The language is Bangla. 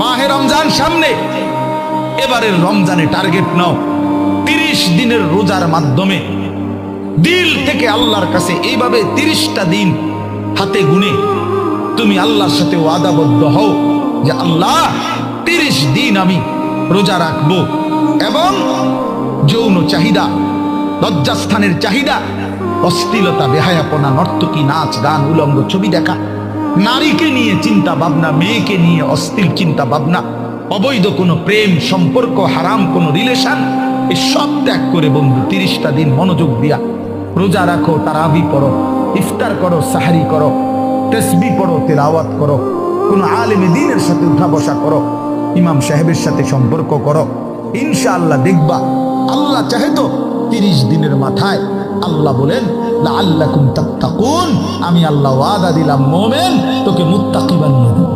মাহে রমজান সামনে, এবারের রমজানে টার্গেট নাও 30 দিনের রোজার মাধ্যমে দিল থেকে আল্লাহর কাছে এইভাবে 30টা দিন হাতে গুনে তুমি আল্লাহর সাথে ওয়াদাবদ্ধ হও যে আল্লাহ 30 দিন আমি রোজা রাখবো। এবং যৌন চাহিদা, লজ্জাস্থানের চাহিদা, অশ্লীলতা, বেহায়াপনা, নর্তকী, নাচ গান, উলঙ্গ ছবি দেখা, নারীকে নিয়ে চিন্তা ভাবনা, মেয়েকে নিয়ে অশ্লীল চিন্তা ভাবনা, অবৈধ কোনো প্রেম সম্পর্ক, হারাম কোনো রিলেশন, এই সব ত্যাগ করে বন্ধু 30টা দিন মনোযোগ দিয়া রোজা রাখো, তারাবি পড়ো, ইফতার করো, সাহারি করো, তাসবিহ পড়ো, তেলাওয়াত করো, কোনো আলেমে দ্বীনের সাথে উঠা বসা করো, ইমাম সাহেবের সাথে সম্পর্ক করো। ইনশাআল্লাহ দেখবা আল্লাহ চাহে তো 30 দিনের মাথায় আল্লাহ বলেন লাআল্লাকুম তাত্তাকুন, আমি আল্লাহ ওয়াদা দিলাম মোমেন তোকে মুত্তাকি বানিয়ে দেব।